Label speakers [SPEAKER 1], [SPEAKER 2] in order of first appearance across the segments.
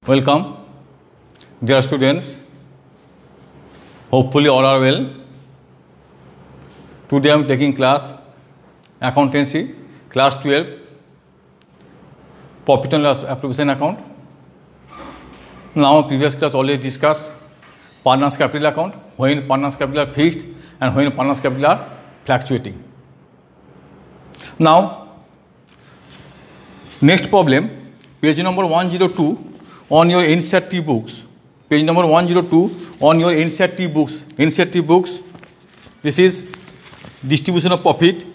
[SPEAKER 1] Welcome, dear students. Hopefully, all are well. Today, I am taking class accountancy, class 12, profit and loss appropriation account. Now, previous class already discussed partners capital account, when partners capital are fixed and when partners capital are fluctuating. Now, next problem, page number 102 on your NCERT books. Page number 102 on your NCERT books. NCERT books, this is distribution of profit.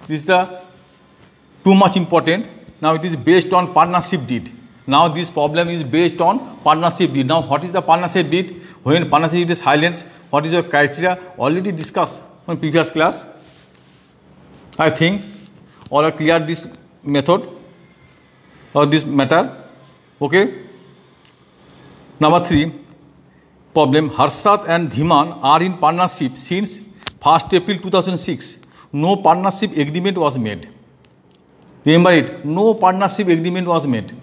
[SPEAKER 1] This is the too much important. Now it is based on partnership deed. Now this problem is based on partnership deed. Now what is the partnership deed? When partnership deed is silent, what is your criteria? Already discussed on previous class. I think all are clear this method or this matter. Okay. Number 3 problem, Harshad and Dhiman are in partnership since 1st April 2006. No partnership agreement was made. Remember it, no partnership agreement was made.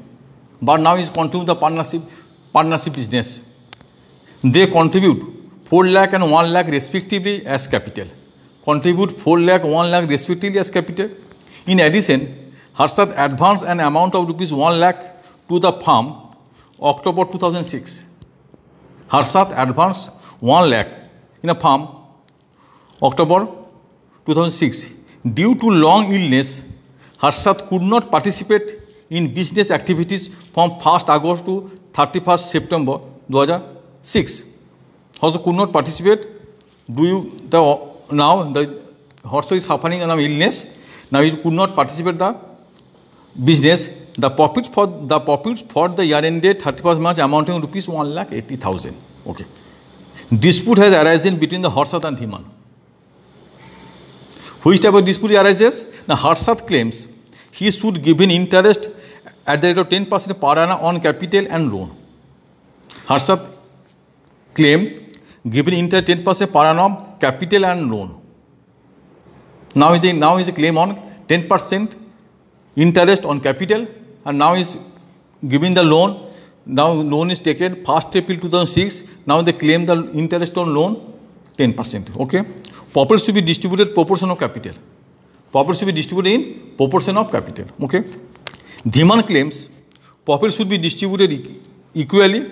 [SPEAKER 1] But now is continuing the partnership business. They contribute 4 lakh and 1 lakh respectively as capital. Contribute 4 lakh, 1 lakh respectively as capital. In addition, Harshad advanced an amount of rupees 1 lakh to the firm October 2006. Harshad advanced 1 lakh in a firm October 2006. Due to long illness, Harshad could not participate in business activities from 1st August to 31st September 2006. Also could not participate. Now the horse is suffering an illness. Now he could not participate the business. The profits for the year ended 31st March amounting to rupees 1,80,000. Okay. Dispute has arisen between the Harshad and Dhiman. Which type of dispute arises? Now Harshad claims he should give in interest at the rate of 10% per annum on capital and loan. Harshad claim given interest 10% per annum capital and loan. Now is a claim on 10% interest on capital, and now is giving the loan. Now loan is taken 1st April 2006. Now they claim the interest on loan 10%. Okay. Profits should be distributed proportion of capital. Profits should be distributed in proportion of capital. Okay. Dhiman claims profits should be distributed equally.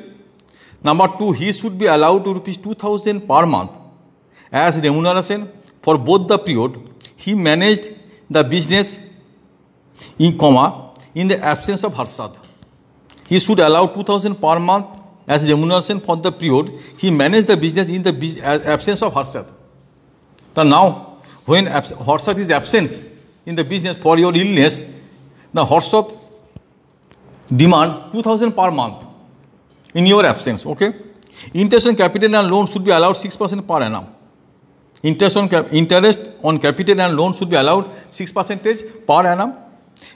[SPEAKER 1] Number 2, he should be allowed to rupees 2,000 per month as remuneration for both the period he managed the business in the absence of Harshad. He should allow 2,000 per month as remuneration for the period he managed the business in the absence of Harshad. So now, when Harshad is absent in the business for your illness, the Harshad demand 2,000 per month in your absence. Okay. Interest on capital and loan should be allowed 6% per annum. Interest on capital and loan should be allowed 6% per annum.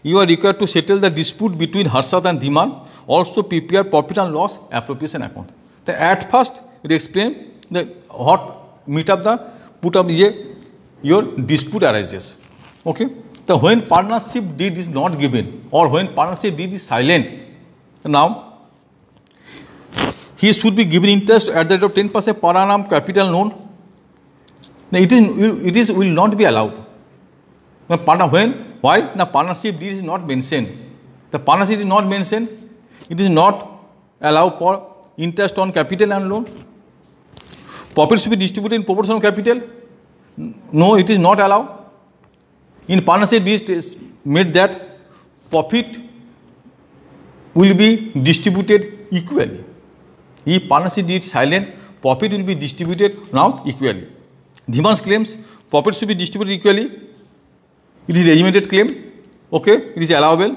[SPEAKER 1] You are required to settle the dispute between Harshad and Dhiman. Also prepare profit and loss appropriation account. So at first, it explain your dispute arises. Okay. So when partnership deed is not given or when partnership deed is silent, now he should be given interest at the rate of 10% per annum capital loan. Now it will not be allowed. When? Why? The partnership deed is not mentioned. The partnership is not mentioned. It is not allowed for interest on capital and loan. Profit should be distributed in proportion of capital. No, it is not allowed. In partnership deed is made that profit will be distributed equally. If partnership deed is silent, profit will be distributed now equally. Dhiman's claims profit should be distributed equally. It is regimented claim. Okay, it is allowable.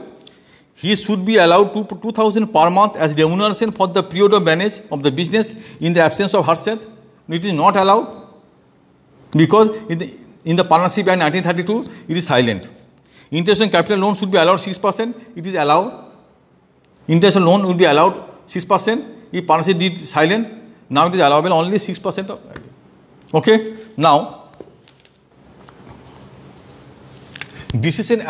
[SPEAKER 1] He should be allowed 2,000 per month as remuneration for the period of manage of the business in the absence of Harshad. It is not allowed because in the partnership act 1932 it is silent. Interest on capital loan should be allowed 6%. It is allowed. Interest on loan will be allowed 6%. If partnership deed silent, now it is allowable only 6% of. Okay. Now, decision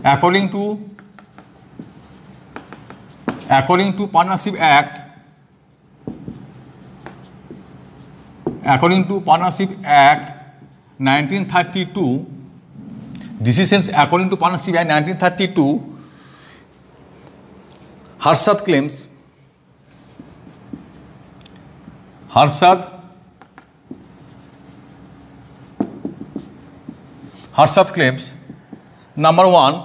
[SPEAKER 1] according to Partnership Act, according to Partnership Act 1932, decisions according to Partnership Act 1932, Harshad claims, number one,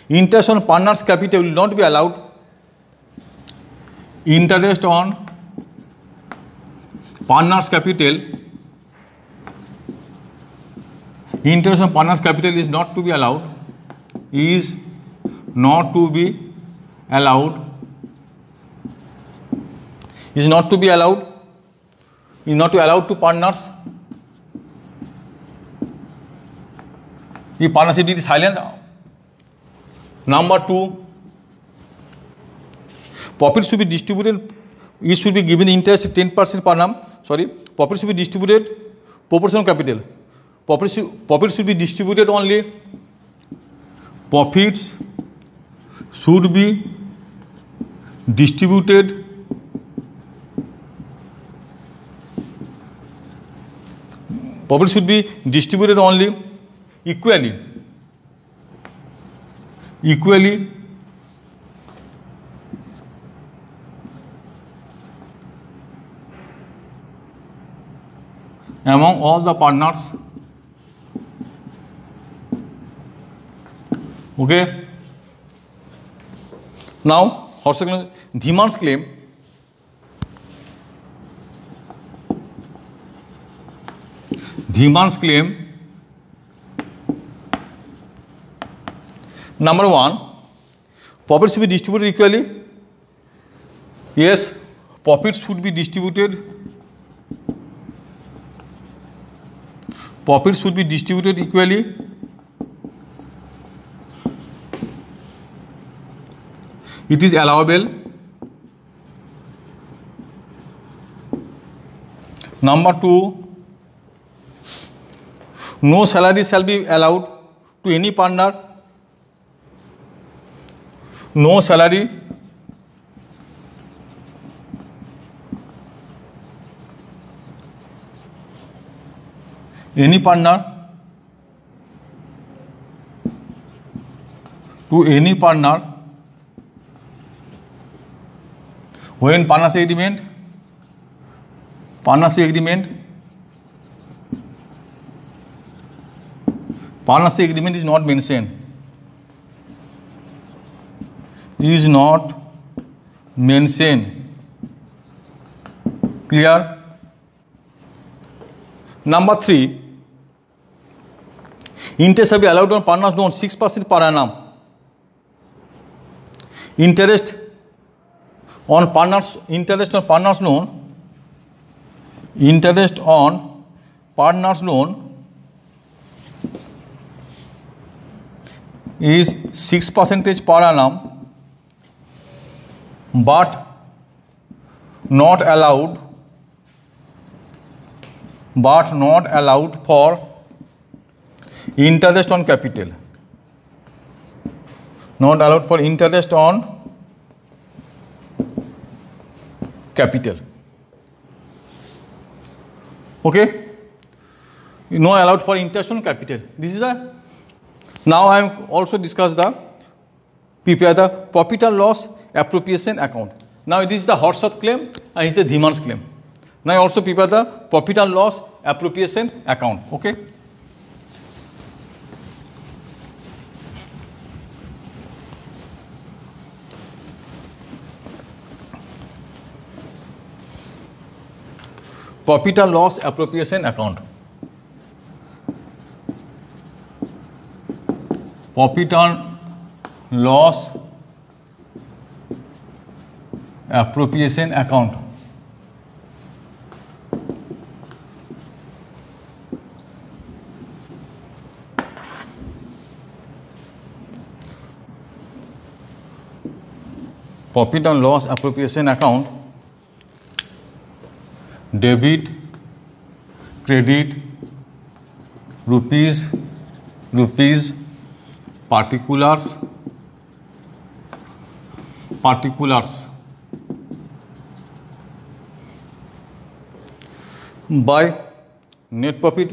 [SPEAKER 1] interest on partners' capital will not be allowed. Interest on partners' capital is not to be allowed. Is not to be allowed to partners. If partnership deed is silent. Number two, profit should be distributed. It should be given interest 10% per annum. Profit should be distributed proportional capital. Profit should be distributed only. Profits should be distributed only equally among all the partners. Okay. Now, Dhiman's claim. Number one, profit should be distributed equally. Yes, profit should be distributed. Equally. It is allowable. Number two, no salary shall be allowed to any partner. No salary any partner to any partner when partnership agreement is not mentioned. Clear? Number three, interest shall be allowed on partners loan 6% per annum. Interest on partners loan is 6% per annum, but not allowed for interest on capital. Not allowed for interest on capital. Okay? No allowed for interest on capital. This is the. Now I am also discuss the PPI, the profit and loss appropriation account. Now it is the Harshad claim and it is the Dhiman's claim. Now I also prepare the profit and loss appropriation account. Okay. Profit and loss appropriation account. Profit and loss appropriation account. Profit and loss appropriation account. Debit, credit, rupees particulars by net profit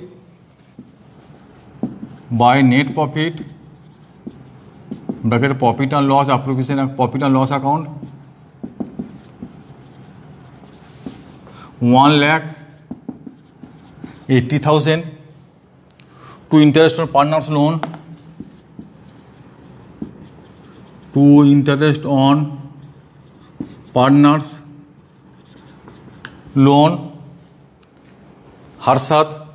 [SPEAKER 1] bracket profit and loss appropriation profit and loss account 1,80,000 to interest on partners loan Harshad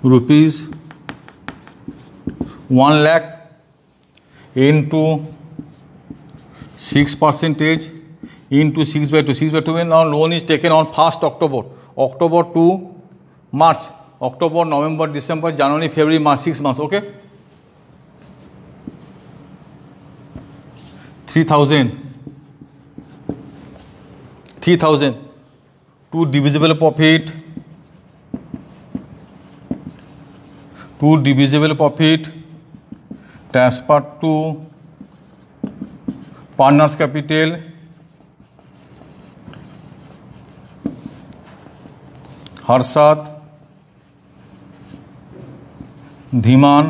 [SPEAKER 1] rupees 1 lakh into 6% into 6/2. 6/2 when now loan is taken on 1st October to March, October, November, December, January, February, March, 6 months. Okay, 3,000 to divisible profit transferred to partners capital Harshad Dhiman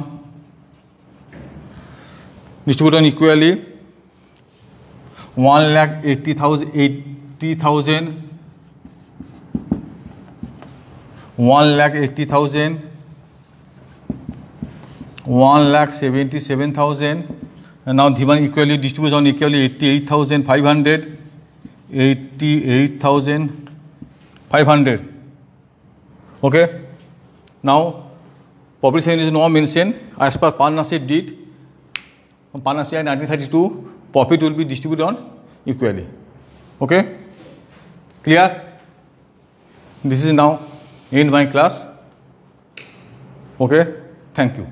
[SPEAKER 1] distributed equally 1,80,000 1,77,000 and now Dhiman equally distributed on equally 88,500. Okay, now publication is not mentioned as per partnership deed. Partnership 1932 profit will be distributed on equally. Okay, clear? This is now end my class. Okay, thank you.